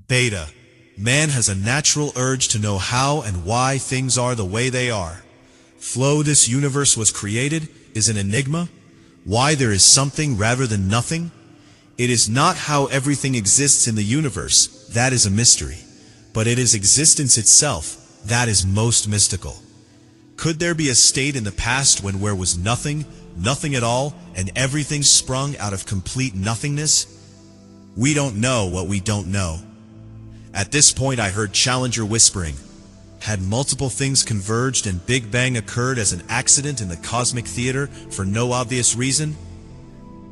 Beta. Man has a natural urge to know how and why things are the way they are. Flow, this universe was created, is an enigma. Why there is something rather than nothing? It is not how everything exists in the universe, that is a mystery. But it is existence itself, that is most mystical. Could there be a state in the past when there was nothing, nothing at all, and everything sprung out of complete nothingness? We don't know what we don't know. At this point I heard Challenger whispering. Had multiple things converged and Big Bang occurred as an accident in the cosmic theater for no obvious reason?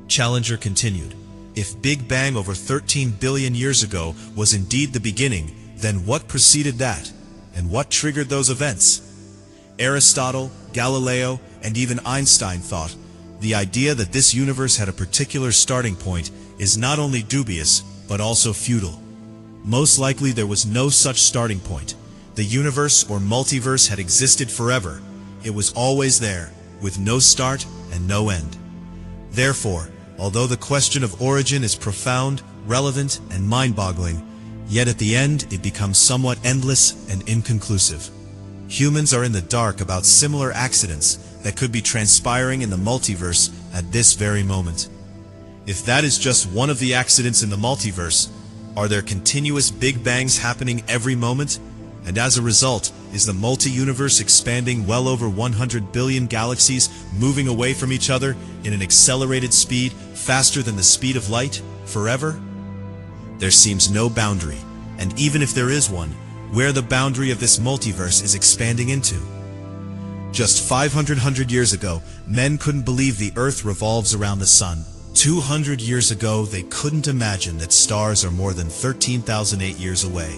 Challenger continued. If Big Bang over 13 billion years ago was indeed the beginning, then what preceded that? And what triggered those events? Aristotle, Galileo, and even Einstein thought the idea that this universe had a particular starting point is not only dubious, but also futile. Most likely there was no such starting point. The universe or multiverse had existed forever. It was always there, with no start and no end. Therefore, although the question of origin is profound, relevant, and mind-boggling, yet at the end it becomes somewhat endless and inconclusive. Humans are in the dark about similar accidents that could be transpiring in the multiverse at this very moment. If that is just one of the accidents in the multiverse, are there continuous Big Bangs happening every moment? And as a result, is the multi-universe expanding well over 100 billion galaxies, moving away from each other in an accelerated speed, faster than the speed of light, forever? There seems no boundary, and even if there is one, where the boundary of this multiverse is expanding into. Just 500 years ago, men couldn't believe the Earth revolves around the sun. 200 years ago, they couldn't imagine that stars are more than 13,008 years away.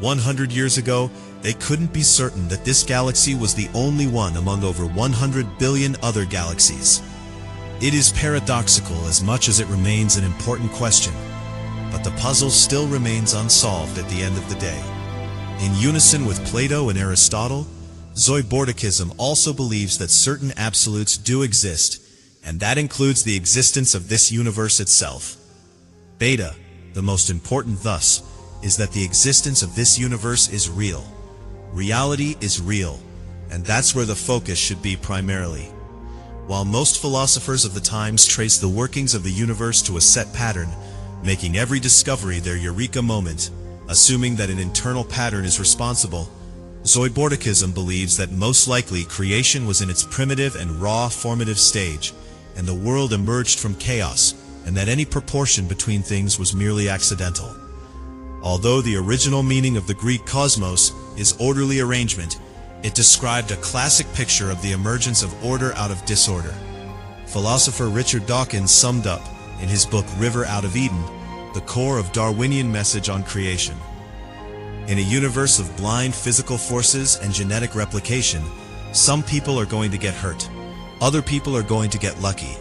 100 years ago, they couldn't be certain that this galaxy was the only one among over 100 billion other galaxies. It is paradoxical as much as it remains an important question, but the puzzle still remains unsolved at the end of the day. In unison with Plato and Aristotle, Zoibortikism also believes that certain absolutes do exist, and that includes the existence of this universe itself. Beta, the most important thus, is that the existence of this universe is real. Reality is real, and that's where the focus should be primarily. While most philosophers of the times trace the workings of the universe to a set pattern, making every discovery their eureka moment, assuming that an internal pattern is responsible, Zoibortikism believes that most likely creation was in its primitive and raw formative stage, and the world emerged from chaos, and that any proportion between things was merely accidental. Although the original meaning of the Greek cosmos is orderly arrangement, it described a classic picture of the emergence of order out of disorder. Philosopher Richard Dawkins summed up, in his book River Out of Eden, the core of Darwinian message on creation. In a universe of blind physical forces and genetic replication, some people are going to get hurt. Other people are going to get lucky,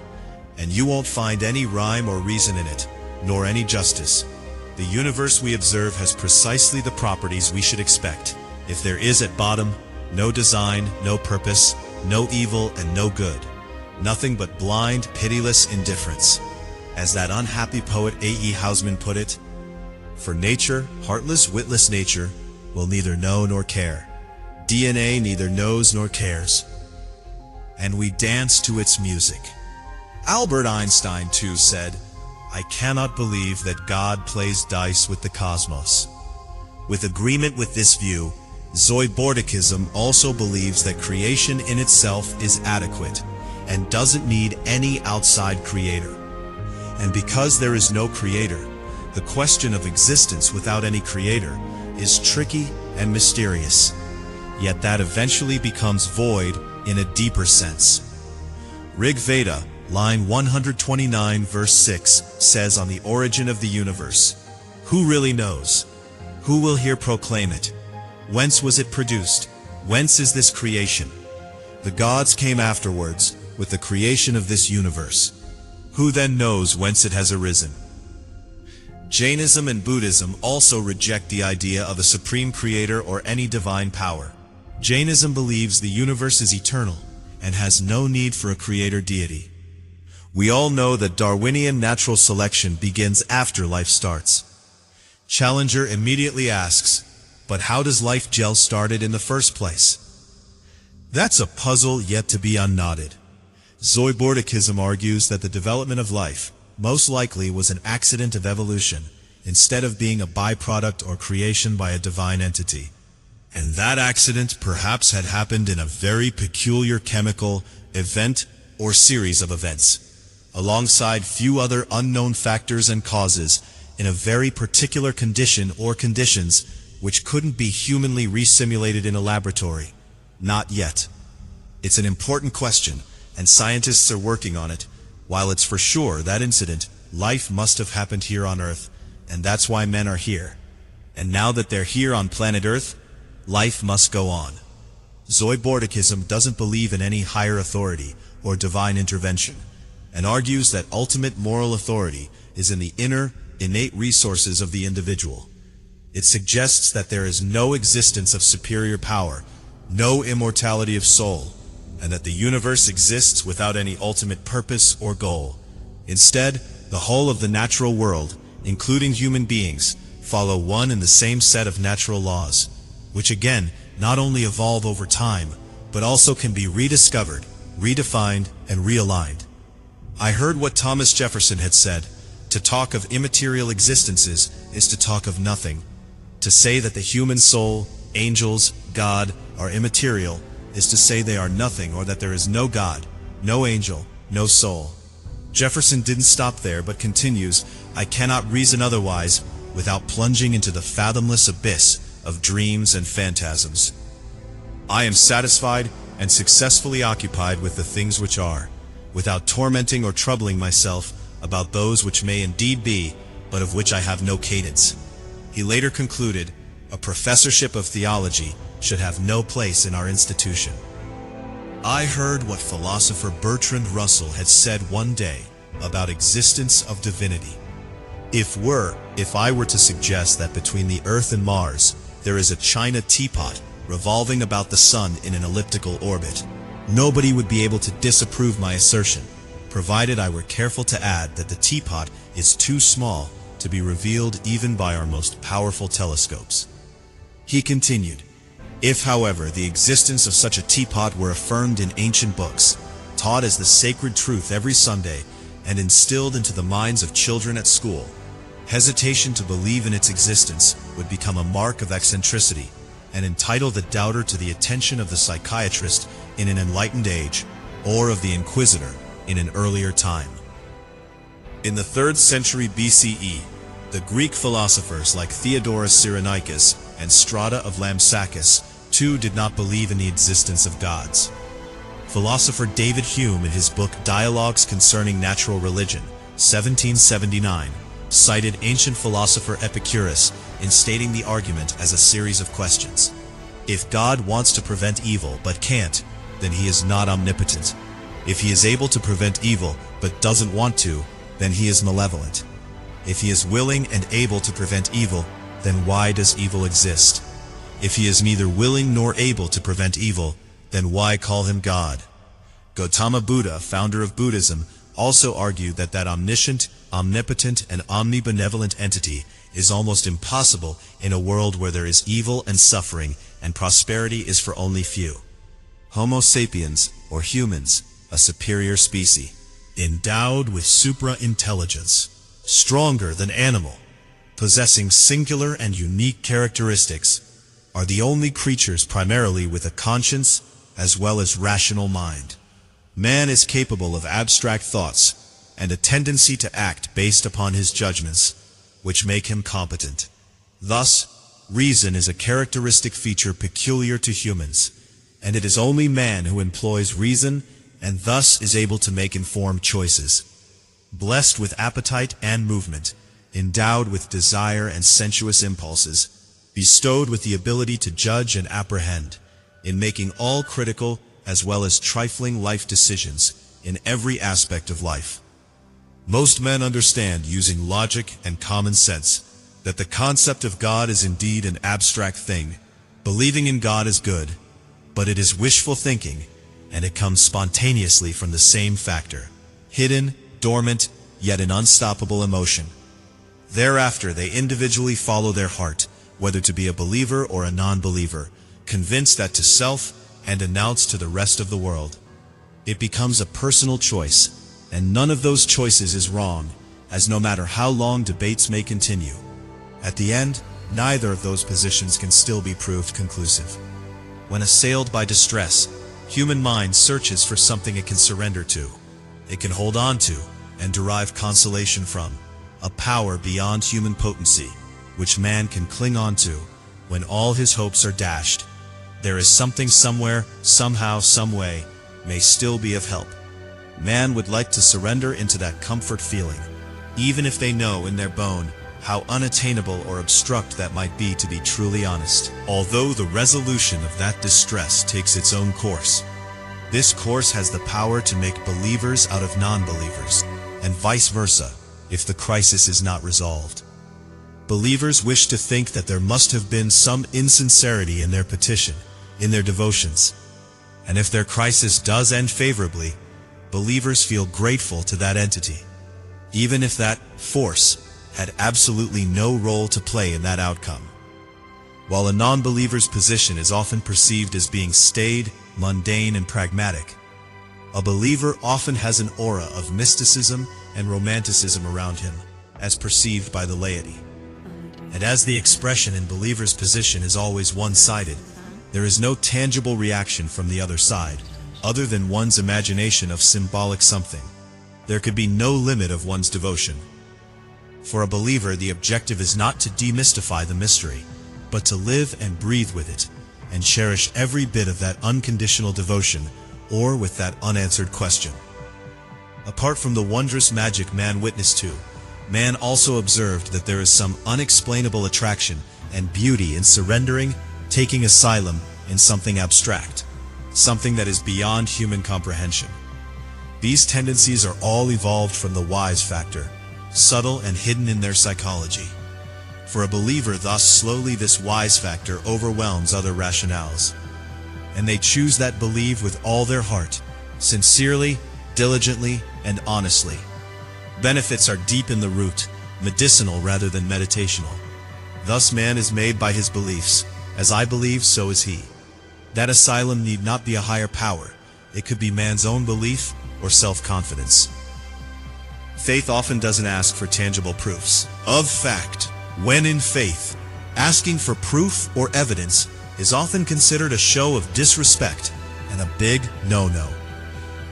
and you won't find any rhyme or reason in it, nor any justice. The universe we observe has precisely the properties we should expect. If there is at bottom, no design, no purpose, no evil, and no good. Nothing but blind, pitiless indifference. As that unhappy poet A.E. Housman put it, for nature, heartless, witless nature, will neither know nor care. DNA neither knows nor cares. And we dance to its music. Albert Einstein too said, I cannot believe that God plays dice with the cosmos. With agreement with this view, Zoibortikism also believes that creation in itself is adequate and doesn't need any outside creator. And because there is no creator, the question of existence without any creator is tricky and mysterious. Yet that eventually becomes void in a deeper sense. Rig Veda, line 129 verse 6, says on the origin of the universe, who really knows? Who will here proclaim it? Whence was it produced? Whence is this creation? The gods came afterwards, with the creation of this universe. Who then knows whence it has arisen? Jainism and Buddhism also reject the idea of a supreme creator or any divine power. Jainism believes the universe is eternal and has no need for a creator deity. We all know that Darwinian natural selection begins after life starts. Challenger immediately asks, but how does life gel started in the first place? That's a puzzle yet to be unknotted. Zoibortikism argues that the development of life most likely was an accident of evolution, instead of being a byproduct or creation by a divine entity. And that accident perhaps had happened in a very peculiar chemical event or series of events, alongside few other unknown factors and causes, in a very particular condition or conditions which couldn't be humanly resimulated in a laboratory. Not yet. It's an important question, and scientists are working on it. While it's for sure that incident, life must have happened here on Earth, and that's why men are here. And now that they're here on planet Earth, life must go on. Zoibortikism doesn't believe in any higher authority or divine intervention, and argues that ultimate moral authority is in the inner, innate resources of the individual. It suggests that there is no existence of superior power, no immortality of soul, and that the universe exists without any ultimate purpose or goal. Instead, the whole of the natural world, including human beings, follow one and the same set of natural laws, which again, not only evolve over time, but also can be rediscovered, redefined, and realigned. I heard what Thomas Jefferson had said: to talk of immaterial existences is to talk of nothing. To say that the human soul, angels, God, are immaterial is to say they are nothing, or that there is no God, no angel, no soul. Jefferson didn't stop there, but continues, I cannot reason otherwise without plunging into the fathomless abyss of dreams and phantasms. I am satisfied and successfully occupied with the things which are, without tormenting or troubling myself about those which may indeed be, but of which I have no cadence. He later concluded, a professorship of theology should have no place in our institution. I heard what philosopher Bertrand Russell had said one day about existence of divinity. If I were to suggest that between the Earth and Mars there is a china teapot revolving about the sun in an elliptical orbit, nobody would be able to disapprove my assertion, provided I were careful to add that the teapot is too small to be revealed even by our most powerful telescopes. He continued, if, however, the existence of such a teapot were affirmed in ancient books, taught as the sacred truth every Sunday, and instilled into the minds of children at school, hesitation to believe in its existence would become a mark of eccentricity, and entitle the doubter to the attention of the psychiatrist in an enlightened age, or of the inquisitor in an earlier time. In the 3rd century BCE, the Greek philosophers like Theodorus Cyrenaica and Strata of Lampsacus too did not believe in the existence of gods. Philosopher David Hume, in his book Dialogues Concerning Natural Religion, 1779, cited ancient philosopher Epicurus in stating the argument as a series of questions. If God wants to prevent evil but can't, then he is not omnipotent. If he is able to prevent evil but doesn't want to, then he is malevolent. If he is willing and able to prevent evil, then why does evil exist? If he is neither willing nor able to prevent evil, then why call him God? Gautama Buddha, founder of Buddhism, also argued that omniscient, omnipotent, and omnibenevolent entity is almost impossible in a world where there is evil and suffering, and prosperity is for only few. Homo sapiens, or humans, a superior species, endowed with supra-intelligence, stronger than animal, possessing singular and unique characteristics, are the only creatures primarily with a conscience as well as rational mind. Man is capable of abstract thoughts and a tendency to act based upon his judgments, which make him competent. Thus, reason is a characteristic feature peculiar to humans, and it is only man who employs reason and thus is able to make informed choices. Blessed with appetite and movement, endowed with desire and sensuous impulses, bestowed with the ability to judge and apprehend, in making all critical as well as trifling life decisions in every aspect of life. Most men understand, using logic and common sense, that the concept of God is indeed an abstract thing. Believing in God is good, but it is wishful thinking, and it comes spontaneously from the same factor, hidden, dormant, yet an unstoppable emotion. Thereafter they individually follow their heart, whether to be a believer or a non-believer, convinced that to self and announced to the rest of the world. It becomes a personal choice, and none of those choices is wrong, as no matter how long debates may continue, at the end, neither of those positions can still be proved conclusive. When assailed by distress, human mind searches for something it can surrender to, it can hold on to, and derive consolation from, a power beyond human potency, which man can cling on to when all his hopes are dashed. There is something somewhere, somehow, some way, may still be of help. Man would like to surrender into that comfort feeling, even if they know in their bone how unattainable or obstruct that might be to be truly honest. Although the resolution of that distress takes its own course, this course has the power to make believers out of non-believers, and vice versa, if the crisis is not resolved. Believers wish to think that there must have been some insincerity in their petition, in their devotions, and if their crisis does end favorably, believers feel grateful to that entity, even if that force had absolutely no role to play in that outcome. While a non-believer's position is often perceived as being staid, mundane, and pragmatic, a believer often has an aura of mysticism and romanticism around him, as perceived by the laity. And as the expression in believer's position is always one-sided, there is no tangible reaction from the other side, other than one's imagination of symbolic something. There could be no limit of one's devotion. For a believer, the objective is not to demystify the mystery, but to live and breathe with it, and cherish every bit of that unconditional devotion, or with that unanswered question. Apart from the wondrous magic man witnessed to, man also observed that there is some unexplainable attraction and beauty in surrendering, taking asylum in something abstract, something that is beyond human comprehension. These tendencies are all evolved from the wise factor, subtle and hidden in their psychology. For a believer, thus slowly this wise factor overwhelms other rationales, and they choose that believe with all their heart, sincerely, diligently, and honestly. Benefits are deep in the root, medicinal rather than meditational. Thus man is made by his beliefs. As I believe, so is he. That asylum need not be a higher power. It could be man's own belief or self-confidence. Faith often doesn't ask for tangible proofs of fact. When in faith, asking for proof or evidence is often considered a show of disrespect and a big no-no.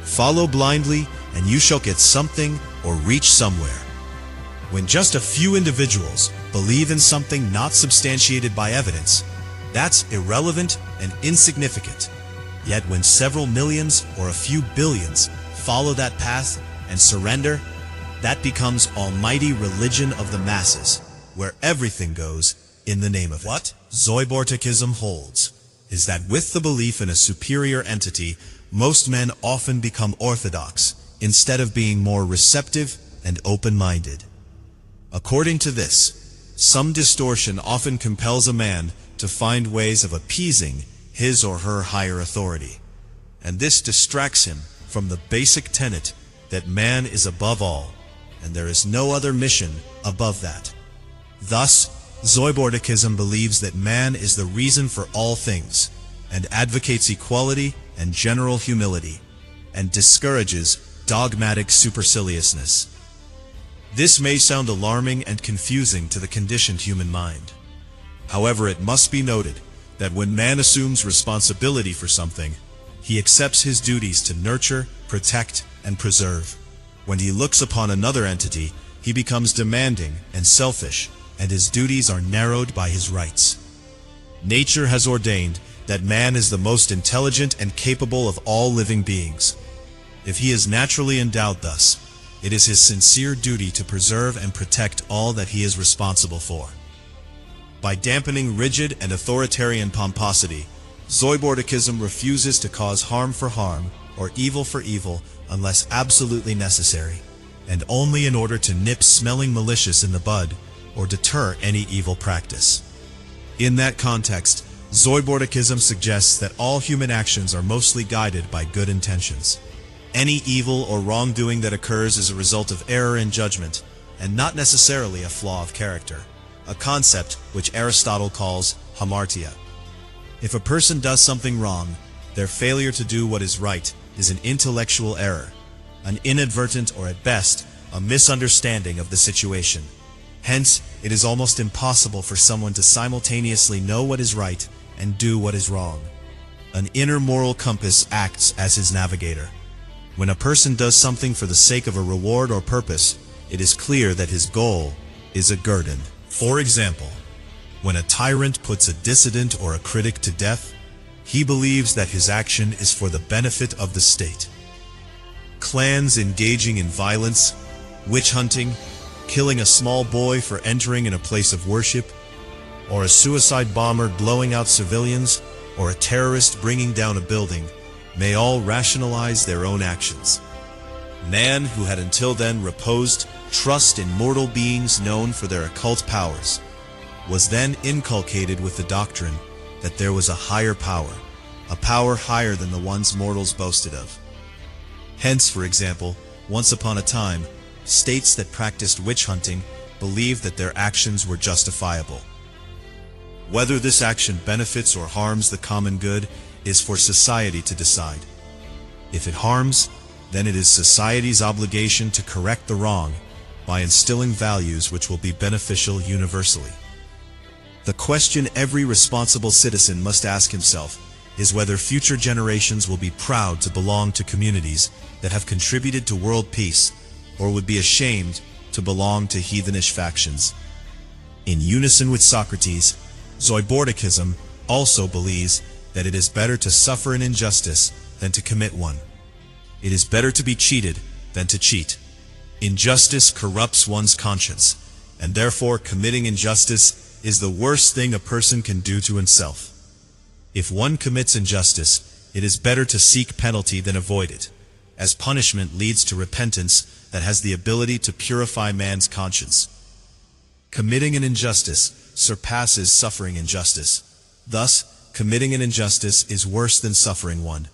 Follow blindly and you shall get something or reach somewhere. When just a few individuals believe in something not substantiated by evidence, that's irrelevant and insignificant. Yet when several millions or a few billions follow that path and surrender, that becomes almighty religion of the masses, where everything goes in the name of it. What Zoibortikism holds is that with the belief in a superior entity, most men often become orthodox instead of being more receptive and open-minded. According to this, some distortion often compels a man to find ways of appeasing his or her higher authority, and this distracts him from the basic tenet that man is above all, and there is no other mission above that. Thus, Zoibortikism believes that man is the reason for all things, and advocates equality and general humility, and discourages dogmatic superciliousness. This may sound alarming and confusing to the conditioned human mind. However, it must be noted that when man assumes responsibility for something, he accepts his duties to nurture, protect, and preserve. When he looks upon another entity, he becomes demanding and selfish, and his duties are narrowed by his rights. Nature has ordained that man is the most intelligent and capable of all living beings. If he is naturally endowed thus, it is his sincere duty to preserve and protect all that he is responsible for. By dampening rigid and authoritarian pomposity, Zoibortikism refuses to cause harm for harm or evil for evil unless absolutely necessary, and only in order to nip smelling malicious in the bud or deter any evil practice. In that context, Zoibortikism suggests that all human actions are mostly guided by good intentions. Any evil or wrongdoing that occurs as a result of error in judgment, and not necessarily a flaw of character, a concept which Aristotle calls hamartia. If a person does something wrong, their failure to do what is right is an intellectual error, an inadvertent or at best, a misunderstanding of the situation. Hence, it is almost impossible for someone to simultaneously know what is right and do what is wrong. An inner moral compass acts as his navigator. When a person does something for the sake of a reward or purpose, it is clear that his goal is a guerdon. For example, when a tyrant puts a dissident or a critic to death, he believes that his action is for the benefit of the state. Clans engaging in violence, witch hunting, killing a small boy for entering in a place of worship, or a suicide bomber blowing out civilians, or a terrorist bringing down a building, may all rationalize their own actions. Man, who had until then reposed trust in mortal beings known for their occult powers, was then inculcated with the doctrine that there was a higher power, a power higher than the ones mortals boasted of. Hence, for example, once upon a time, states that practiced witch hunting believed that their actions were justifiable. Whether this action benefits or harms the common good is for society to decide. If it harms, then it is society's obligation to correct the wrong by instilling values which will be beneficial universally. The question every responsible citizen must ask himself is whether future generations will be proud to belong to communities that have contributed to world peace, or would be ashamed to belong to heathenish factions. In unison with Socrates, Zoibortikism also believes that it is better to suffer an injustice than to commit one. It is better to be cheated than to cheat. Injustice corrupts one's conscience, and therefore committing injustice is the worst thing a person can do to himself. If one commits injustice, it is better to seek penalty than avoid it, as punishment leads to repentance that has the ability to purify man's conscience. Committing an injustice surpasses suffering injustice. Thus, committing an injustice is worse than suffering one,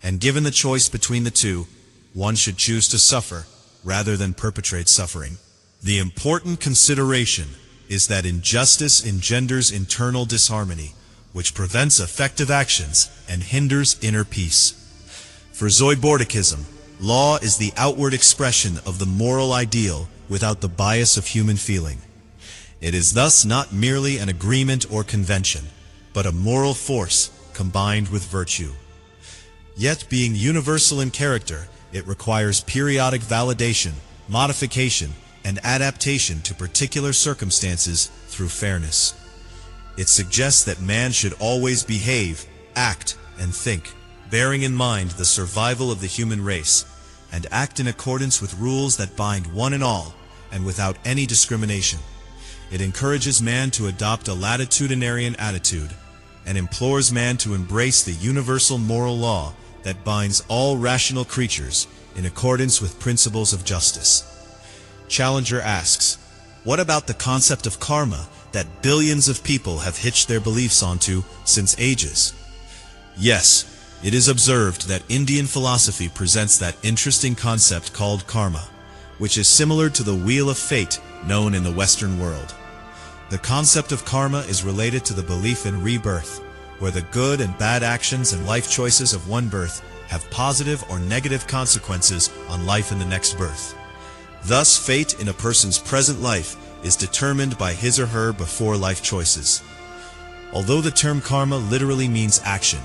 and given the choice between the two, one should choose to suffer rather than perpetrate suffering. The important consideration is that injustice engenders internal disharmony, which prevents effective actions and hinders inner peace. For Zoibortikism, law is the outward expression of the moral ideal without the bias of human feeling. It is thus not merely an agreement or convention, but a moral force combined with virtue. Yet being universal in character, it requires periodic validation, modification, and adaptation to particular circumstances through fairness. It suggests that man should always behave, act, and think, bearing in mind the survival of the human race, and act in accordance with rules that bind one and all, and without any discrimination. It encourages man to adopt a latitudinarian attitude, and implores man to embrace the universal moral law that binds all rational creatures in accordance with principles of justice. Challenger asks, what about the concept of karma that billions of people have hitched their beliefs onto since ages? Yes, it is observed that Indian philosophy presents that interesting concept called karma, which is similar to the wheel of fate known in the Western world. The concept of karma is related to the belief in rebirth, where the good and bad actions and life choices of one birth have positive or negative consequences on life in the next birth. Thus, fate in a person's present life is determined by his or her before life choices. Although the term karma literally means action,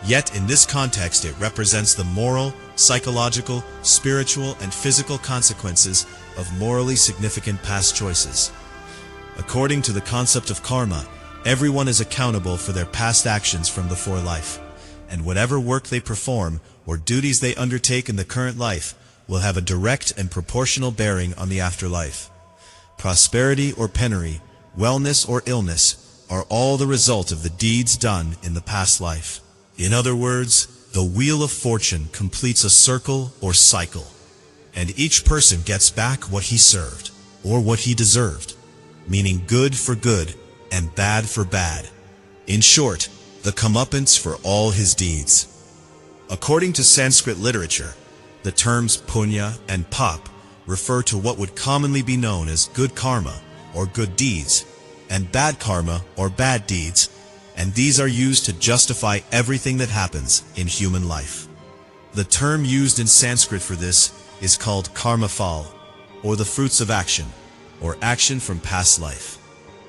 yet in this context it represents the moral, psychological, spiritual, and physical consequences of morally significant past choices. According to the concept of karma, everyone is accountable for their past actions from before life, and whatever work they perform or duties they undertake in the current life will have a direct and proportional bearing on the afterlife. Prosperity or penury, wellness or illness, are all the result of the deeds done in the past life. In other words, the wheel of fortune completes a circle or cycle, and each person gets back what he served, or what he deserved, meaning good for good and bad for bad. In short, the comeuppance for all his deeds. According to Sanskrit literature, the terms punya and pap refer to what would commonly be known as good karma, or good deeds, and bad karma, or bad deeds, and these are used to justify everything that happens in human life. The term used in Sanskrit for this is called karma phal, or the fruits of action, or action from past life.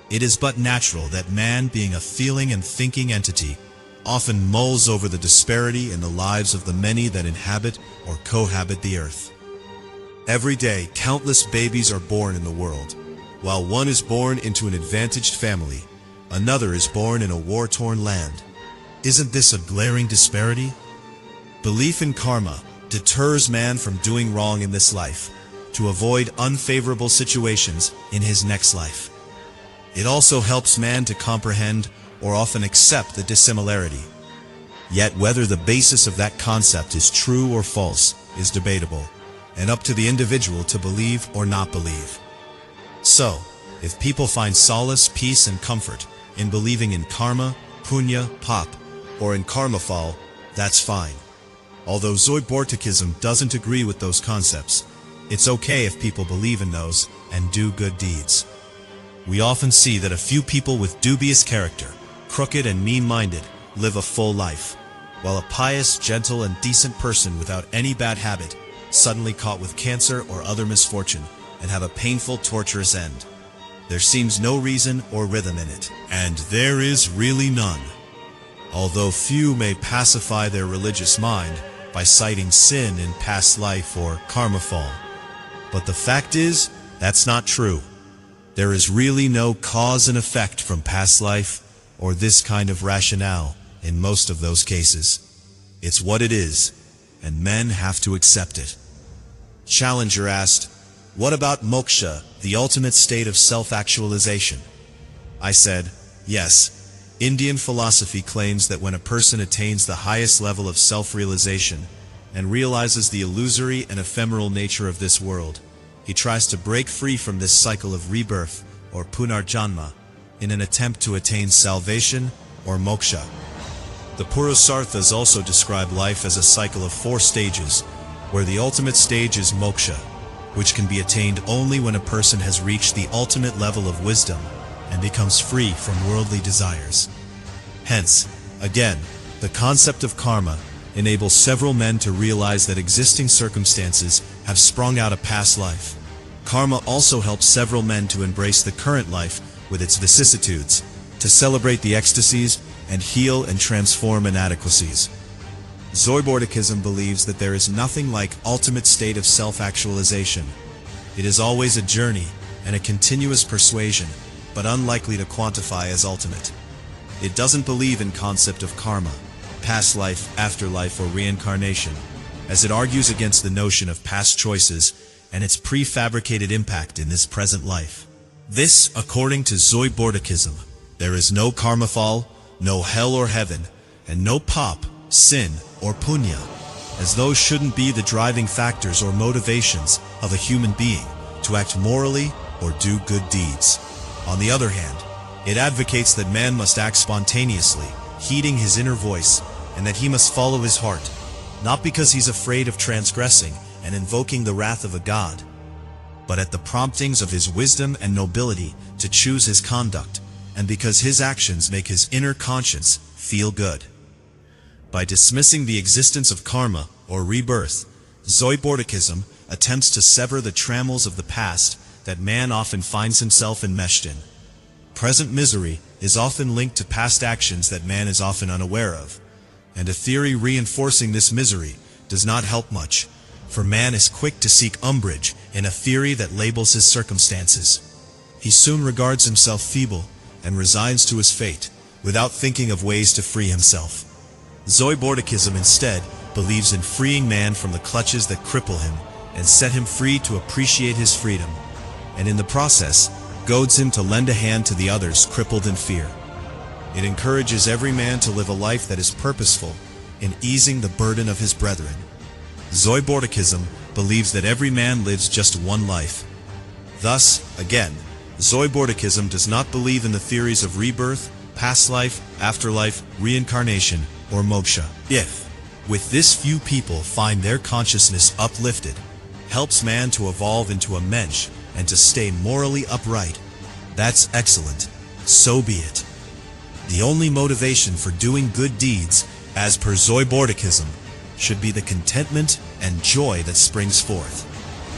It is but natural that man, being a feeling and thinking entity, often mulls over the disparity in the lives of the many that inhabit or cohabit the earth. Every day, countless babies are born in the world. While one is born into an advantaged family, another is born in a war-torn land. Isn't this a glaring disparity? Belief in karma deters man from doing wrong in this life, to avoid unfavorable situations in his next life. It also helps man to comprehend or often accept the dissimilarity. Yet whether the basis of that concept is true or false is debatable, and up to the individual to believe or not believe. So, if people find solace, peace, and comfort in believing in karma, punya, pap, or in karma phal, that's fine. Although Zoibortikism doesn't agree with those concepts, it's okay if people believe in those and do good deeds. We often see that a few people with dubious character, crooked and mean-minded, live a full life, while a pious, gentle, and decent person without any bad habit suddenly caught with cancer or other misfortune and have a painful, torturous end. There seems no reason or rhythm in it, and there is really none. Although few may pacify their religious mind by citing sin in past life or karma phal. But the fact is, that's not true. There is really no cause and effect from past life or this kind of rationale in most of those cases. It's what it is, and men have to accept it. Challenger asked, "What about moksha, the ultimate state of self-actualization?" I said, yes. Indian philosophy claims that when a person attains the highest level of self-realization and realizes the illusory and ephemeral nature of this world, he tries to break free from this cycle of rebirth, or punarjanma, in an attempt to attain salvation, or moksha. The Purusarthas also describe life as a cycle of 4 stages, where the ultimate stage is moksha, which can be attained only when a person has reached the ultimate level of wisdom and becomes free from worldly desires. Hence, again, the concept of karma enables several men to realize that existing circumstances have sprung out of past life. Karma also helps several men to embrace the current life with its vicissitudes, to celebrate the ecstasies and heal and transform inadequacies. Zoibortikism believes that there is nothing like ultimate state of self-actualization. It is always a journey and a continuous persuasion, but unlikely to quantify as ultimate. It doesn't believe in concept of karma, past life, afterlife, or reincarnation, as it argues against the notion of past choices and its prefabricated impact in this present life. This, according to Zoibortikism, there is no karma phal, no hell or heaven, and no pap, sin, or punya, as those shouldn't be the driving factors or motivations of a human being to act morally or do good deeds. On the other hand, it advocates that man must act spontaneously, heeding his inner voice, and that he must follow his heart, not because he's afraid of transgressing and invoking the wrath of a god, but at the promptings of his wisdom and nobility to choose his conduct, and because his actions make his inner conscience feel good. By dismissing the existence of karma, or rebirth, Zoibortikism attempts to sever the trammels of the past that man often finds himself enmeshed in. Present misery is often linked to past actions that man is often unaware of, and a theory reinforcing this misery does not help much, for man is quick to seek umbrage in a theory that labels his circumstances. He soon regards himself feeble and resigns to his fate, without thinking of ways to free himself. Zoibortikism instead believes in freeing man from the clutches that cripple him and set him free to appreciate his freedom, and in the process, goads him to lend a hand to the others crippled in fear. It encourages every man to live a life that is purposeful in easing the burden of his brethren. Zoibortikism believes that every man lives just one life. Thus, again, Zoibortikism does not believe in the theories of rebirth, past life, afterlife, reincarnation, or moksha. If, with this, few people find their consciousness uplifted, helps man to evolve into a mensch and to stay morally upright. That's excellent. So be it. The only motivation for doing good deeds, as per Zoibortikism, should be the contentment and joy that springs forth.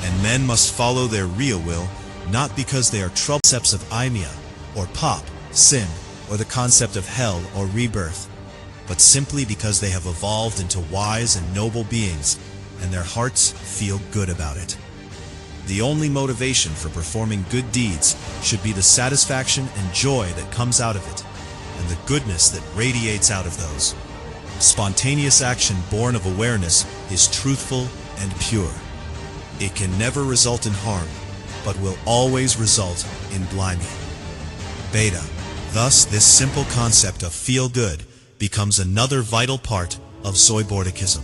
And men must follow their real will, not because they are concepts of imia, or pop, sin, or the concept of hell or rebirth, but simply because they have evolved into wise and noble beings, and their hearts feel good about it. The only motivation for performing good deeds should be the satisfaction and joy that comes out of it, and the goodness that radiates out of those. Spontaneous action born of awareness is truthful and pure. It can never result in harm, but will always result in blimey. Beta. Thus, this simple concept of feel good becomes another vital part of Zoibortikism.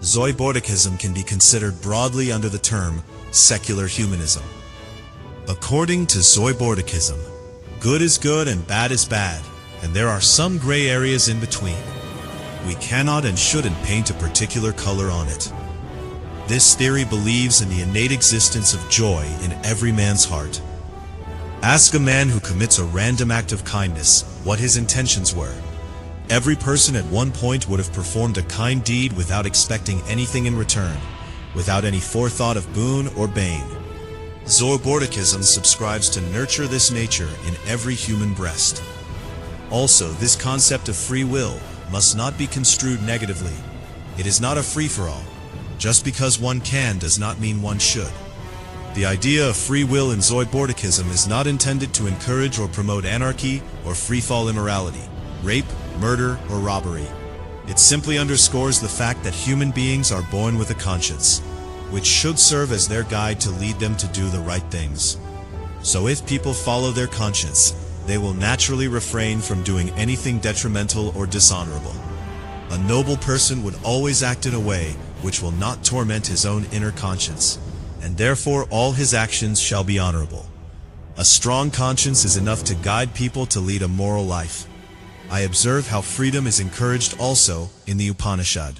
Zoibortikism can be considered broadly under the term secular humanism. According to Zoibortikism, good is good and bad is bad, and there are some gray areas in between. We cannot and shouldn't paint a particular color on it. This theory believes in the innate existence of joy in every man's heart. Ask a man who commits a random act of kindness what his intentions were. Every person at one point would have performed a kind deed without expecting anything in return, without any forethought of boon or bane. Zoibortikism subscribes to nurture this nature in every human breast. Also, this concept of free will must not be construed negatively. It is not a free-for-all. Just because one can does not mean one should. The idea of free will in Zoibortikism is not intended to encourage or promote anarchy or free-fall immorality, rape, murder, or robbery. It simply underscores the fact that human beings are born with a conscience, which should serve as their guide to lead them to do the right things. So if people follow their conscience, they will naturally refrain from doing anything detrimental or dishonorable. A noble person would always act in a way which will not torment his own inner conscience, and therefore all his actions shall be honorable. A strong conscience is enough to guide people to lead a moral life. I observe how freedom is encouraged also in the Upanishad.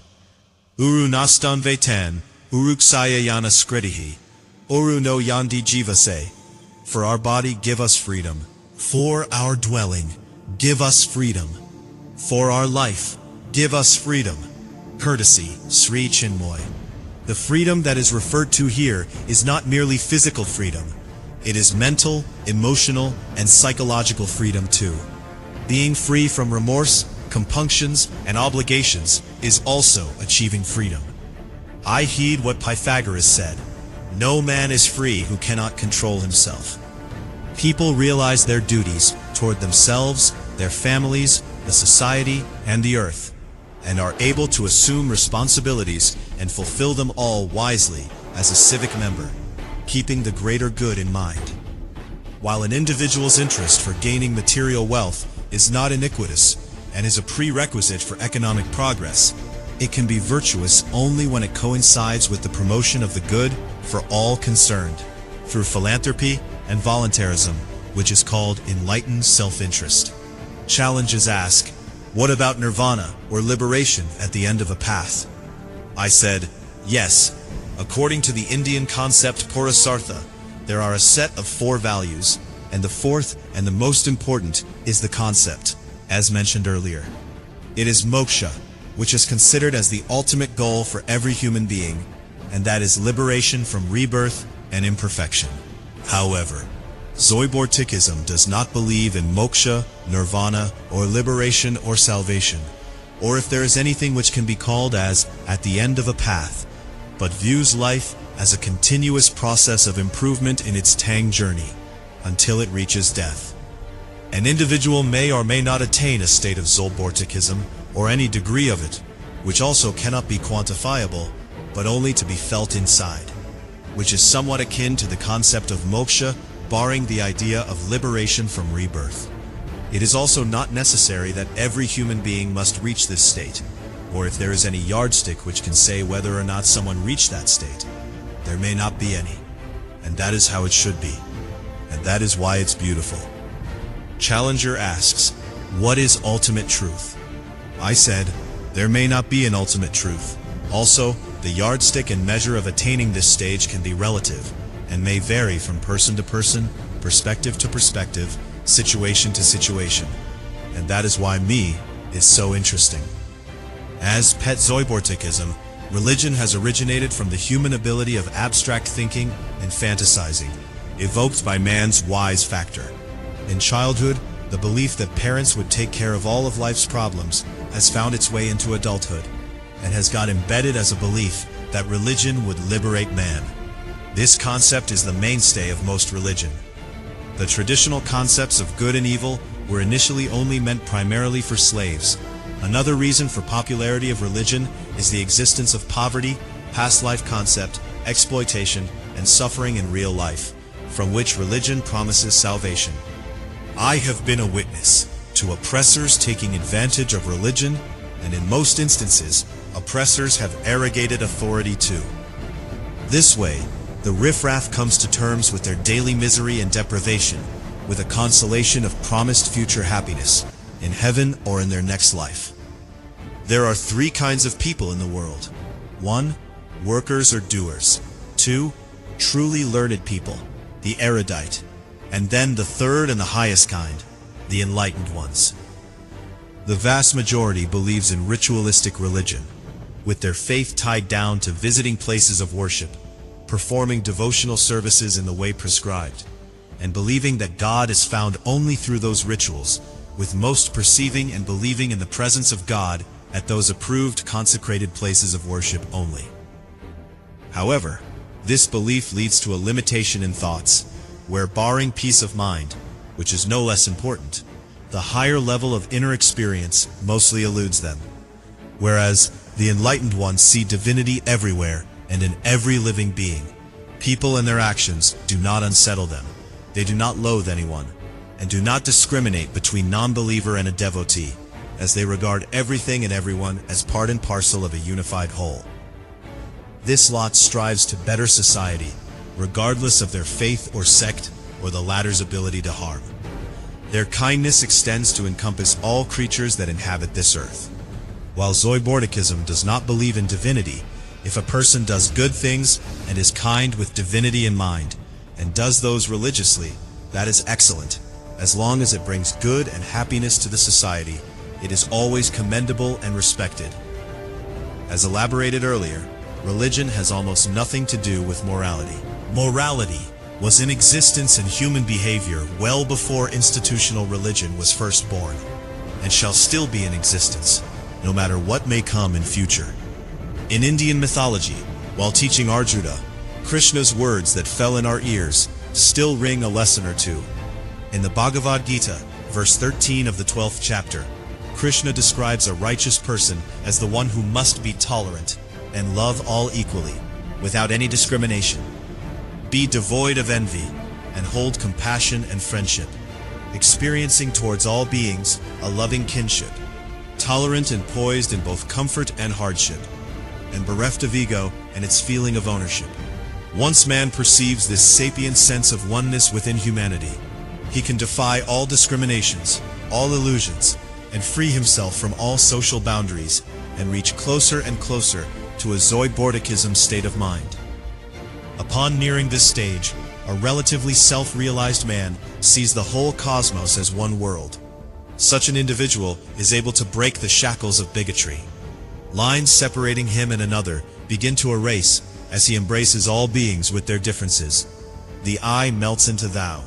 Uru nastan vetan, uruksaya yana skritihi, uru no yandi jivase. For our body, give us freedom. For our dwelling, give us freedom. For our life, give us freedom. Courtesy, Sri Chinmoy. The freedom that is referred to here is not merely physical freedom. It is mental, emotional, and psychological freedom too. Being free from remorse, compunctions, and obligations is also achieving freedom. I heed what Pythagoras said, "No man is free who cannot control himself." People realize their duties toward themselves, their families, the society, and the earth, and are able to assume responsibilities and fulfill them all wisely as a civic member, keeping the greater good in mind. While an individual's interest for gaining material wealth is not iniquitous and is a prerequisite for economic progress, it can be virtuous only when it coincides with the promotion of the good for all concerned, through philanthropy and voluntarism, which is called enlightened self-interest. Challenges ask, what about nirvana or liberation at the end of a path? I said, yes. According to the Indian concept Purusartha, there are a set of 4 values, and the fourth and the most important is the concept, as mentioned earlier. It is moksha, which is considered as the ultimate goal for every human being, and that is liberation from rebirth and imperfection. However, Zoibortikism does not believe in moksha, nirvana, or liberation or salvation, or if there is anything which can be called as at the end of a path, but views life as a continuous process of improvement in its tang journey, until it reaches death. An individual may or may not attain a state of Zoibortikism, or any degree of it, which also cannot be quantifiable, but only to be felt inside, which is somewhat akin to the concept of moksha, barring the idea of liberation from rebirth. It is also not necessary that every human being must reach this state, or if there is any yardstick which can say whether or not someone reached that state. There may not be any, and that is how it should be, and that is why it's beautiful. Challenger asks, what is ultimate truth? I said, there may not be an ultimate truth. Also, The yardstick and measure of attaining this stage can be relative, and may vary from person to person, perspective to perspective, situation to situation. And that is why me is so interesting. As pet Zoibortikism, religion has originated from the human ability of abstract thinking and fantasizing, evoked by man's wise factor. In childhood, the belief that parents would take care of all of life's problems has found its way into adulthood, and has got embedded as a belief that religion would liberate man. This concept is the mainstay of most religion. The traditional concepts of good and evil were initially only meant primarily for slaves. Another reason for popularity of religion is the existence of poverty, past life concept, exploitation, and suffering in real life, from which religion promises salvation. I have been a witness to oppressors taking advantage of religion, and in most instances, oppressors have arrogated authority too. This way, the riffraff comes to terms with their daily misery and deprivation, with a consolation of promised future happiness, in heaven or in their next life. There are three kinds of people in the world. 1. Workers or doers. 2. Truly learned people, the erudite. And then the third and the highest kind, the enlightened ones. The vast majority believes in ritualistic religion, with their faith tied down to visiting places of worship, performing devotional services in the way prescribed, and believing that God is found only through those rituals, with most perceiving and believing in the presence of God at those approved consecrated places of worship only. However, this belief leads to a limitation in thoughts, where barring peace of mind, which is no less important, the higher level of inner experience mostly eludes them. Whereas the enlightened ones see divinity everywhere and in every living being. People and their actions do not unsettle them. They do not loathe anyone, and do not discriminate between non-believer and a devotee, as they regard everything and everyone as part and parcel of a unified whole. This lot strives to better society, regardless of their faith or sect or the latter's ability to harm. Their kindness extends to encompass all creatures that inhabit this earth. While Zoibortikism does not believe in divinity, if a person does good things and is kind with divinity in mind, and does those religiously, that is excellent. As long as it brings good and happiness to the society, it is always commendable and respected. As elaborated earlier, religion has almost nothing to do with morality. Morality was in existence in human behavior well before institutional religion was first born, and shall still be in existence, no matter what may come in future. In Indian mythology, while teaching Arjuna, Krishna's words that fell in our ears still ring a lesson or two. In the Bhagavad Gita, verse 13 of the 12th chapter, Krishna describes a righteous person as the one who must be tolerant and love all equally, without any discrimination. Be devoid of envy, and hold compassion and friendship, experiencing towards all beings a loving kinship, tolerant and poised in both comfort and hardship, and bereft of ego and its feeling of ownership. Once man perceives this sapient sense of oneness within humanity, he can defy all discriminations, all illusions, and free himself from all social boundaries, and reach closer and closer to a Zoibortikism state of mind. Upon nearing this stage, a relatively self-realized man sees the whole cosmos as one world. Such an individual is able to break the shackles of bigotry. Lines separating him and another begin to erase as he embraces all beings with their differences. The I melts into thou.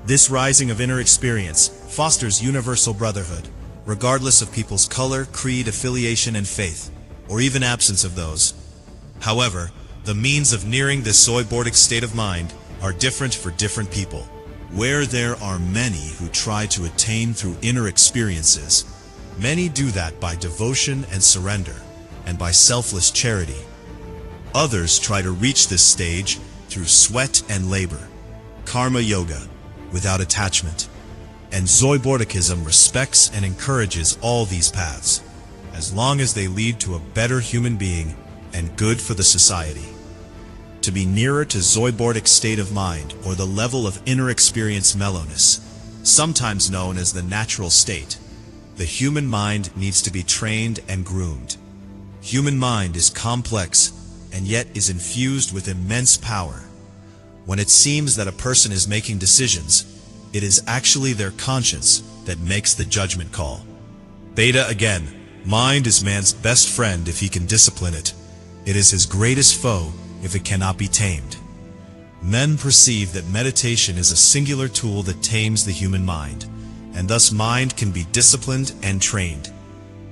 This rising of inner experience fosters universal brotherhood, regardless of people's color, creed, affiliation, and faith, or even absence of those. However, the means of nearing this Zoibortic state of mind are different for different people. Where there are many who try to attain through inner experiences, many do that by devotion and surrender, and by selfless charity. Others try to reach this stage through sweat and labor, karma yoga, without attachment. And Zoibortikism respects and encourages all these paths, as long as they lead to a better human being and good for the society. To be nearer to Zoibortic state of mind, or the level of inner experience mellowness, sometimes known as the natural state, the human mind needs to be trained and groomed. Human mind is complex, and yet is infused with immense power. When it seems that a person is making decisions, it is actually their conscience that makes the judgment call. Beta again, mind is man's best friend if he can discipline it. It is his greatest foe if it cannot be tamed. Men perceive that meditation is a singular tool that tames the human mind, and thus mind can be disciplined and trained.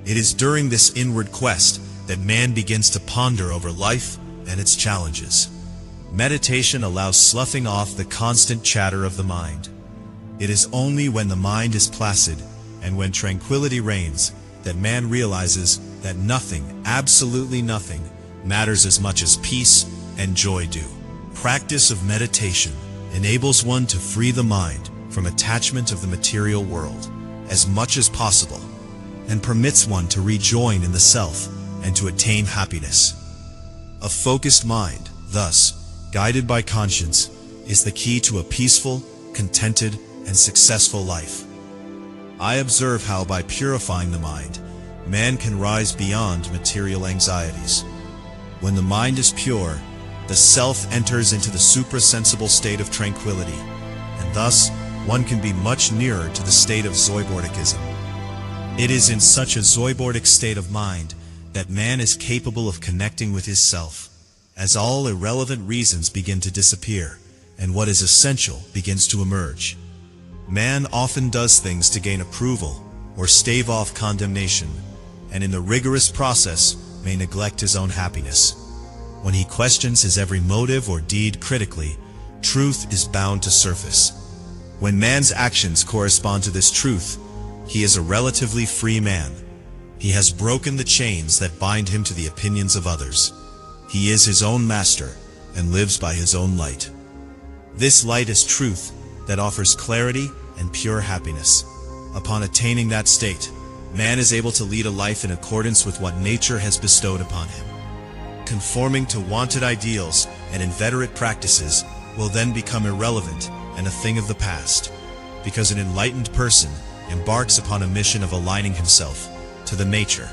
It is during this inward quest that man begins to ponder over life and its challenges. Meditation allows sloughing off the constant chatter of the mind. It is only when the mind is placid and when tranquility reigns that man realizes that nothing, absolutely nothing, matters as much as peace and joy do. Practice of meditation enables one to free the mind from attachment of the material world as much as possible, and permits one to rejoin in the self and to attain happiness. A focused mind, thus, guided by conscience, is the key to a peaceful, contented, and successful life. I observe how by purifying the mind, man can rise beyond material anxieties. When the mind is pure, the self enters into the suprasensible state of tranquility, and thus one can be much nearer to the state of Zoibortikism. It is in such a Zoibortic state of mind that man is capable of connecting with his self, as all irrelevant reasons begin to disappear, and what is essential begins to emerge. Man often does things to gain approval or stave off condemnation, and in the rigorous process may neglect his own happiness. When he questions his every motive or deed critically, truth is bound to surface. When man's actions correspond to this truth, he is a relatively free man. He has broken the chains that bind him to the opinions of others. He is his own master and lives by his own light. This light is truth that offers clarity and pure happiness. Upon attaining that state, man is able to lead a life in accordance with what nature has bestowed upon him. Conforming to wanted ideals and inveterate practices will then become irrelevant and a thing of the past, because an enlightened person embarks upon a mission of aligning himself to the nature,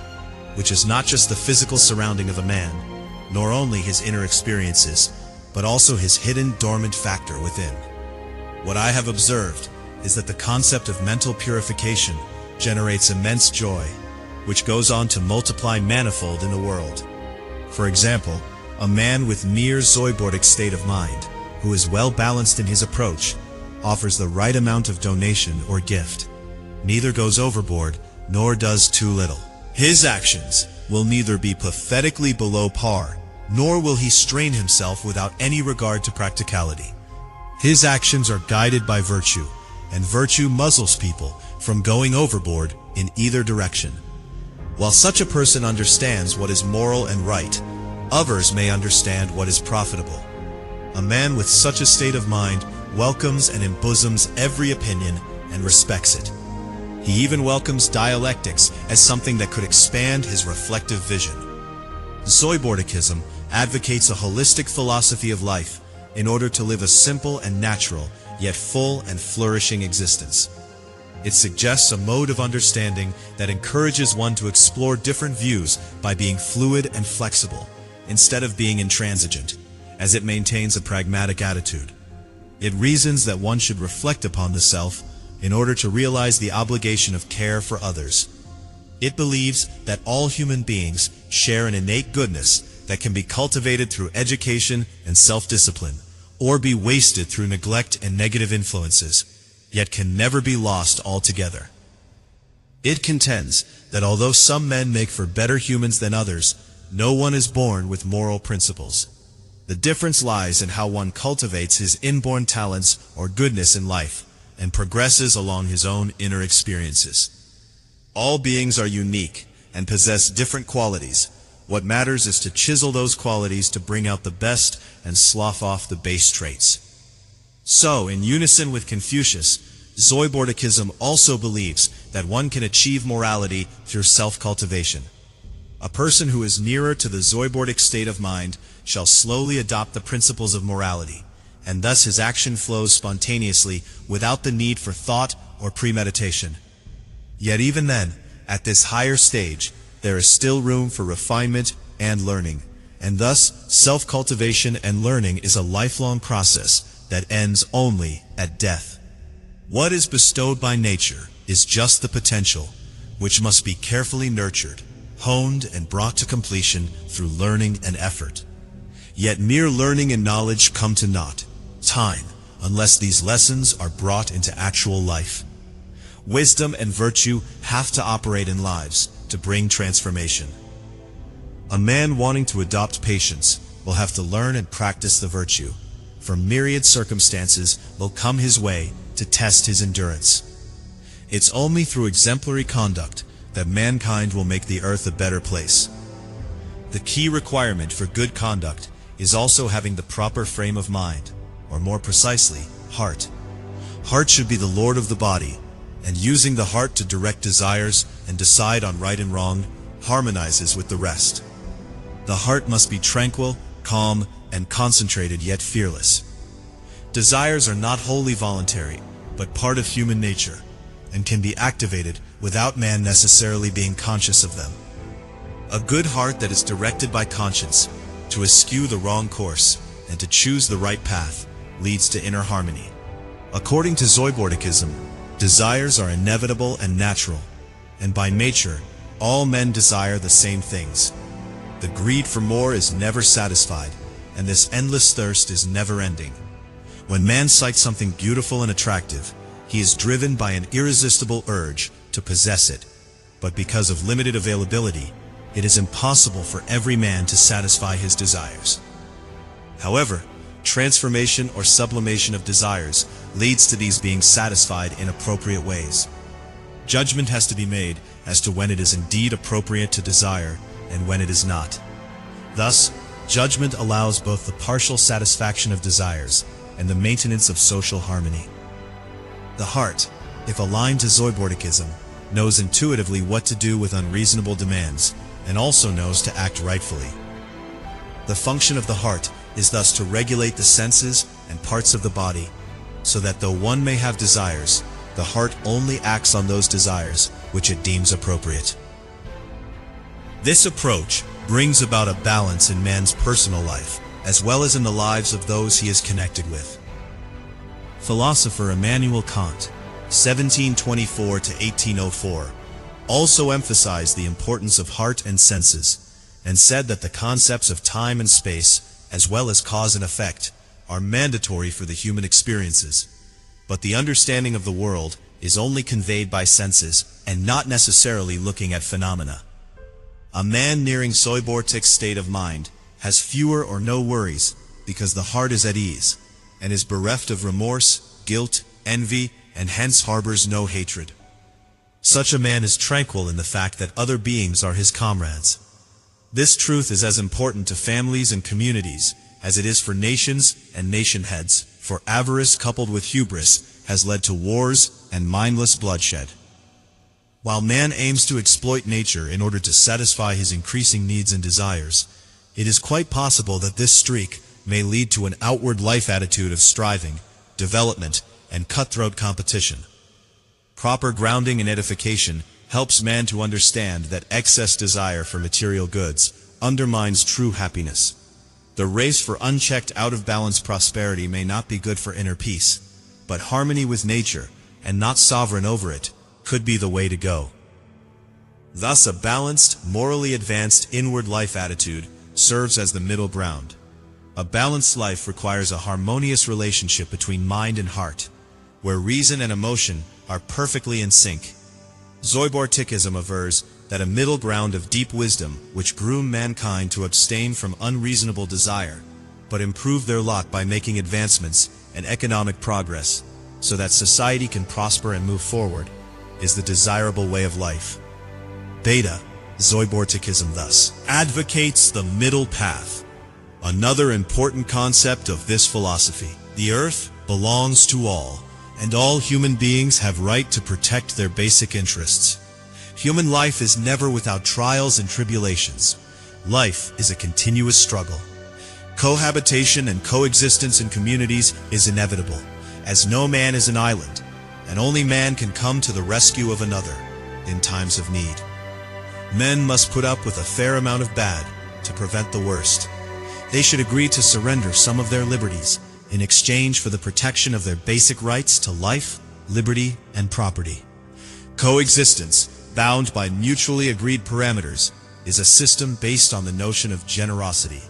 which is not just the physical surrounding of a man, nor only his inner experiences, but also his hidden dormant factor within. What I have observed is that the concept of mental purification generates immense joy, which goes on to multiply manifold in the world. For example, a man with mere Zoibortic state of mind, who is well balanced in his approach, offers the right amount of donation or gift. Neither goes overboard, nor does too little. His actions will neither be pathetically below par, nor will he strain himself without any regard to practicality. His actions are guided by virtue, and virtue muzzles people from going overboard in either direction. While such a person understands what is moral and right, others may understand what is profitable. A man with such a state of mind welcomes and embosoms every opinion and respects it. He even welcomes dialectics as something that could expand his reflective vision. Zoibortikism advocates a holistic philosophy of life in order to live a simple and natural, yet full and flourishing existence. It suggests a mode of understanding that encourages one to explore different views by being fluid and flexible, instead of being intransigent, as it maintains a pragmatic attitude. It reasons that one should reflect upon the self in order to realize the obligation of care for others. It believes that all human beings share an innate goodness that can be cultivated through education and self-discipline, or be wasted through neglect and negative influences, yet can never be lost altogether. It contends that although some men make for better humans than others, no one is born with moral principles. The difference lies in how one cultivates his inborn talents or goodness in life, and progresses along his own inner experiences. All beings are unique and possess different qualities. What matters is to chisel those qualities to bring out the best and slough off the base traits. So, in unison with Confucius, Zoibortikism also believes that one can achieve morality through self-cultivation. A person who is nearer to the Zoibortic state of mind shall slowly adopt the principles of morality, and thus his action flows spontaneously without the need for thought or premeditation. Yet even then, at this higher stage, there is still room for refinement and learning, and thus self-cultivation and learning is a lifelong process that ends only at death. What is bestowed by nature is just the potential, which must be carefully nurtured, honed, and brought to completion through learning and effort. Yet mere learning and knowledge come to naught, time, unless these lessons are brought into actual life. Wisdom and virtue have to operate in lives to bring transformation. A man wanting to adopt patience will have to learn and practice the virtue, for myriad circumstances will come his way to test his endurance. It's only through exemplary conduct that mankind will make the earth a better place. The key requirement for good conduct is also having the proper frame of mind, or more precisely, heart. Heart should be the lord of the body, and using the heart to direct desires and decide on right and wrong harmonizes with the rest. The heart must be tranquil, calm, and concentrated yet fearless. Desires are not wholly voluntary, but part of human nature, and can be activated without man necessarily being conscious of them. A good heart that is directed by conscience to eschew the wrong course and to choose the right path leads to inner harmony. According to Zoibortikism, desires are inevitable and natural, and by nature, all men desire the same things. The greed for more is never satisfied, and this endless thirst is never ending. When man sights something beautiful and attractive, he is driven by an irresistible urge to possess it, but because of limited availability, it is impossible for every man to satisfy his desires. However, transformation or sublimation of desires leads to these being satisfied in appropriate ways. Judgment has to be made as to when it is indeed appropriate to desire and when it is not. Thus, judgment allows both the partial satisfaction of desires and the maintenance of social harmony. The heart, if aligned to Zoibortikism, knows intuitively what to do with unreasonable demands, and also knows to act rightfully. The function of the heart is thus to regulate the senses and parts of the body, so that though one may have desires, the heart only acts on those desires which it deems appropriate. This approach brings about a balance in man's personal life, as well as in the lives of those he is connected with. Philosopher Immanuel Kant, 1724 to 1804, also emphasized the importance of heart and senses, and said that the concepts of time and space, as well as cause and effect, are mandatory for the human experiences, but the understanding of the world is only conveyed by senses and not necessarily looking at phenomena. A man nearing Zoibortik's state of mind has fewer or no worries because the heart is at ease and is bereft of remorse, guilt, envy, and hence harbors no hatred. Such a man is tranquil in the fact that other beings are his comrades. This truth is as important to families and communities as it is for nations and nation heads, for avarice coupled with hubris has led to wars and mindless bloodshed. While man aims to exploit nature in order to satisfy his increasing needs and desires, it is quite possible that this streak may lead to an outward life attitude of striving, development, and cutthroat competition. Proper grounding and edification helps man to understand that excess desire for material goods undermines true happiness. The race for unchecked, out-of-balance prosperity may not be good for inner peace, but harmony with nature, and not sovereign over it, could be the way to go. Thus, a balanced, morally advanced inward life attitude serves as the middle ground. A balanced life requires a harmonious relationship between mind and heart, where reason and emotion are perfectly in sync. Zoibortikism avers that a middle ground of deep wisdom which groom mankind to abstain from unreasonable desire, but improve their lot by making advancements and economic progress, so that society can prosper and move forward, is the desirable way of life. Beta, Zoibortikism thus advocates the middle path. Another important concept of this philosophy: the earth belongs to all, and all human beings have right to protect their basic interests. Human life is never without trials and tribulations. Life is a continuous struggle. Cohabitation and coexistence in communities is inevitable, as no man is an island, and only man can come to the rescue of another in times of need. Men must put up with a fair amount of bad to prevent the worst. They should agree to surrender some of their liberties in exchange for the protection of their basic rights to life, liberty, and property. Coexistence, bound by mutually agreed parameters, is a system based on the notion of generosity.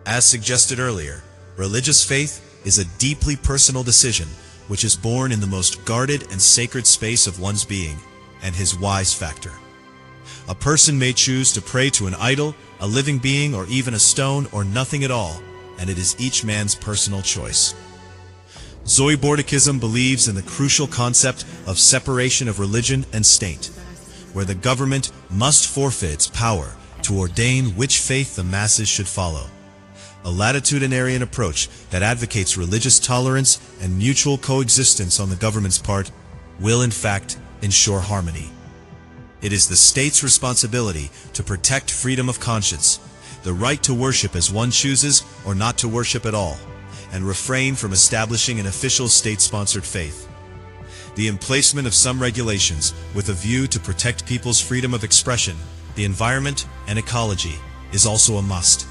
As suggested earlier, religious faith is a deeply personal decision which is born in the most guarded and sacred space of one's being, and his wise factor. A person may choose to pray to an idol, a living being, or even a stone, or nothing at all, and it is each man's personal choice. Zoibortikism believes in the crucial concept of separation of religion and state, where the government must forfeit its power to ordain which faith the masses should follow. A latitudinarian approach that advocates religious tolerance and mutual coexistence on the government's part will in fact ensure harmony. It is the state's responsibility to protect freedom of conscience, the right to worship as one chooses or not to worship at all, and refrain from establishing an official state-sponsored faith. The emplacement of some regulations with a view to protect people's freedom of expression, the environment, and ecology is also a must.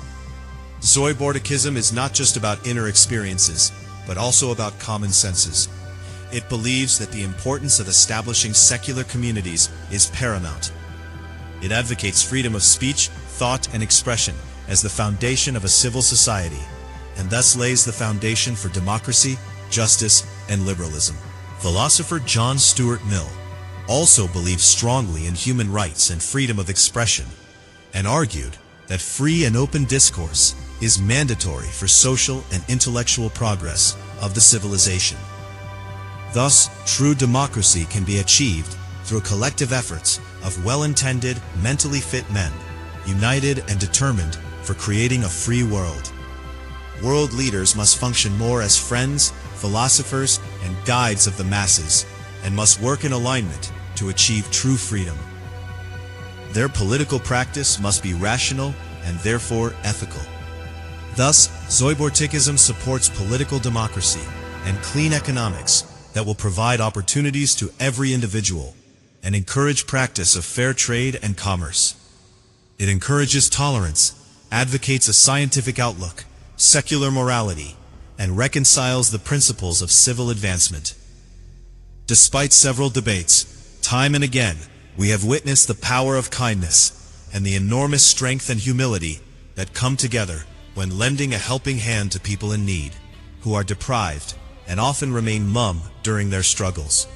Zoibortikism is not just about inner experiences, but also about common senses. It believes that the importance of establishing secular communities is paramount. It advocates freedom of speech, thought, and expression as the foundation of a civil society, and thus lays the foundation for democracy, justice, and liberalism. Philosopher John Stuart Mill also believed strongly in human rights and freedom of expression, and argued that free and open discourse is mandatory for social and intellectual progress of the civilization. Thus, true democracy can be achieved through collective efforts of well-intended, mentally fit men, united and determined for creating a free world. World leaders must function more as friends, philosophers, and guides of the masses, and must work in alignment to achieve true freedom. Their political practice must be rational and therefore ethical. Thus, Zoibortikism supports political democracy and clean economics that will provide opportunities to every individual and encourage practice of fair trade and commerce. It encourages tolerance, advocates a scientific outlook, secular morality, and reconciles the principles of civil advancement. Despite several debates, time and again, we have witnessed the power of kindness and the enormous strength and humility that come together when lending a helping hand to people in need, who are deprived and often remain mum during their struggles.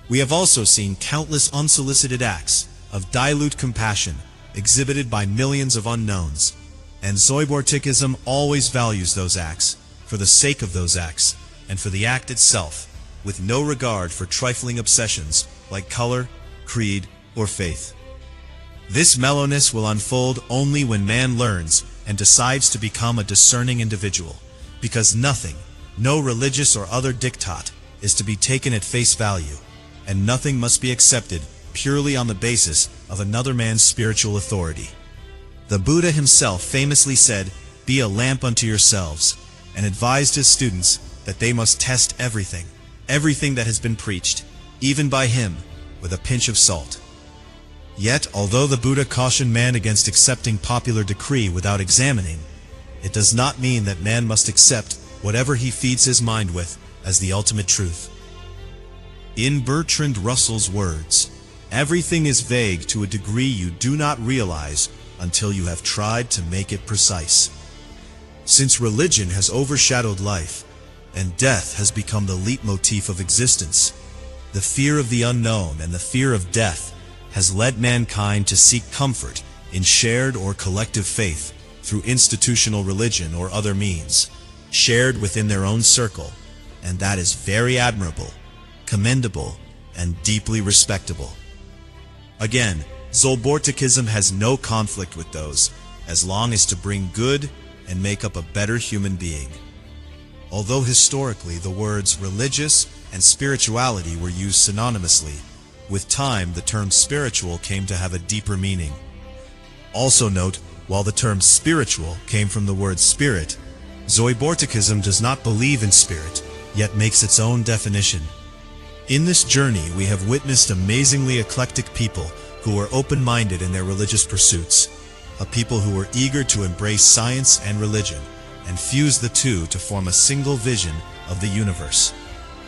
We have also seen countless unsolicited acts of dilute compassion exhibited by millions of unknowns, and Zoibortikism always values those acts, for the sake of those acts, and for the act itself, with no regard for trifling obsessions like color, creed, or faith. This mellowness will unfold only when man learns and decides to become a discerning individual, because nothing, no religious or other diktat, is to be taken at face value, and nothing must be accepted purely on the basis of another man's spiritual authority. The Buddha himself famously said, "Be a lamp unto yourselves," and advised his students that they must test everything that has been preached, even by him, with a pinch of salt. Yet, although the Buddha cautioned man against accepting popular decree without examining, it does not mean that man must accept whatever he feeds his mind with as the ultimate truth. In Bertrand Russell's words, "Everything is vague to a degree you do not realize until you have tried to make it precise." Since religion has overshadowed life, and death has become the leitmotif of existence, the fear of the unknown and the fear of death has led mankind to seek comfort in shared or collective faith through institutional religion or other means, shared within their own circle, and that is very admirable, commendable, and deeply respectable. Again, Zoibortikism has no conflict with those, as long as to bring good and make up a better human being. Although historically the words religious and spirituality were used synonymously, with time the term spiritual came to have a deeper meaning. Also note, while the term spiritual came from the word spirit, Zoibortikism does not believe in spirit, yet makes its own definition. In this journey we have witnessed amazingly eclectic people who are open-minded in their religious pursuits, a people who were eager to embrace science and religion and fuse the two to form a single vision of the universe.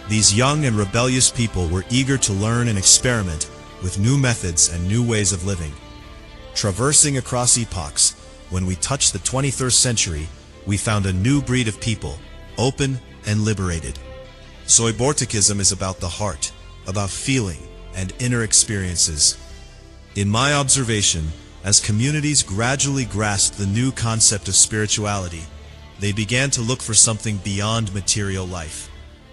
These young and rebellious people were eager to learn and experiment with new methods and new ways of living. Traversing across epochs, when we touched the 21st century, we found a new breed of people, open and liberated. Zoibortikism is about the heart, about feeling and inner experiences. In my observation, as communities gradually grasped the new concept of spirituality, they began to look for something beyond material life,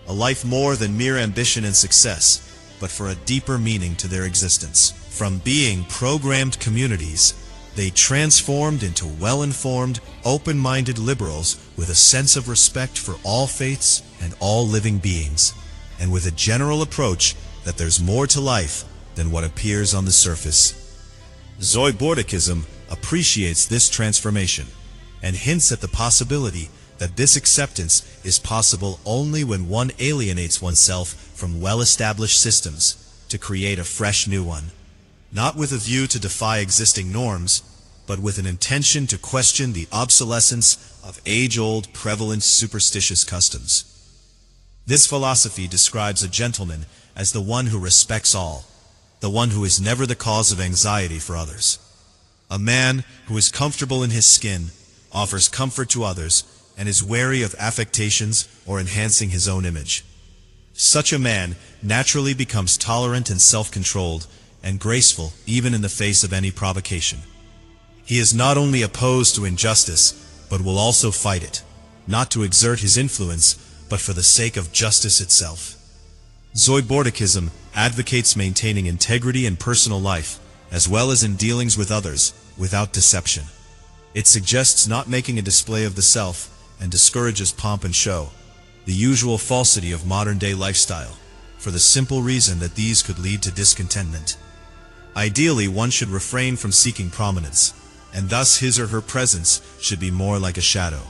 a life more than mere ambition and success, but for a deeper meaning to their existence. From being programmed communities, they transformed into well-informed, open-minded liberals with a sense of respect for all faiths and all living beings, and with a general approach that there's more to life than what appears on the surface. Zoibortikism appreciates this transformation and hints at the possibility that this acceptance is possible only when one alienates oneself from well-established systems to create a fresh new one, not with a view to defy existing norms, but with an intention to question the obsolescence of age-old, prevalent, superstitious customs. This philosophy describes a gentleman as the one who respects all, the one who is never the cause of anxiety for others. A man who is comfortable in his skin, offers comfort to others, and is wary of affectations or enhancing his own image. Such a man naturally becomes tolerant and self-controlled and graceful even in the face of any provocation. He is not only opposed to injustice, but will also fight it, not to exert his influence, but for the sake of justice itself. Zoibortikism advocates maintaining integrity in personal life, as well as in dealings with others, without deception. It suggests not making a display of the self and discourages pomp and show, the usual falsity of modern-day lifestyle, for the simple reason that these could lead to discontentment. Ideally, one should refrain from seeking prominence, and thus his or her presence should be more like a shadow.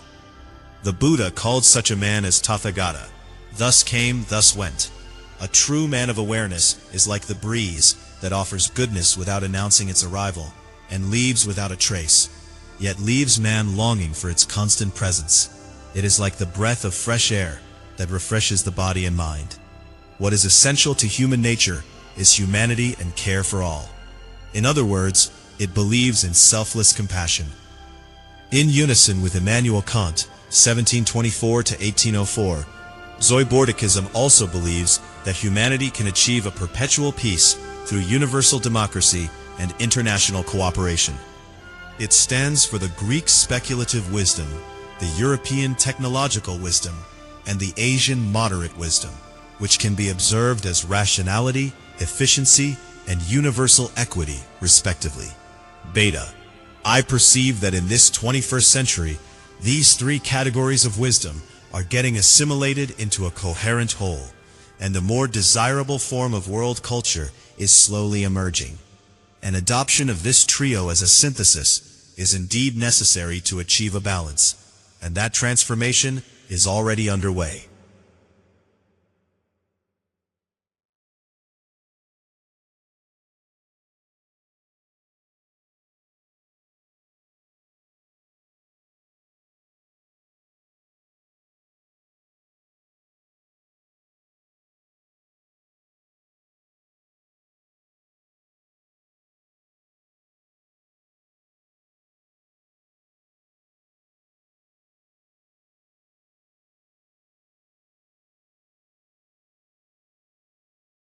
The Buddha called such a man as Tathagata, thus came, thus went. A true man of awareness is like the breeze that offers goodness without announcing its arrival, and leaves without a trace, yet leaves man longing for its constant presence. It is like the breath of fresh air that refreshes the body and mind. What is essential to human nature is humanity and care for all. In other words, it believes in selfless compassion. In unison with Immanuel Kant, 1724 to 1804, Zoibortikism also believes that humanity can achieve a perpetual peace through universal democracy and international cooperation. It stands for the Greek speculative wisdom, the European technological wisdom, and the Asian moderate wisdom, which can be observed as rationality, efficiency, and universal equity, respectively. Beta. I perceive that in this 21st century, these three categories of wisdom are getting assimilated into a coherent whole, and a more desirable form of world culture is slowly emerging. An adoption of this trio as a synthesis is indeed necessary to achieve a balance, and that transformation is already underway.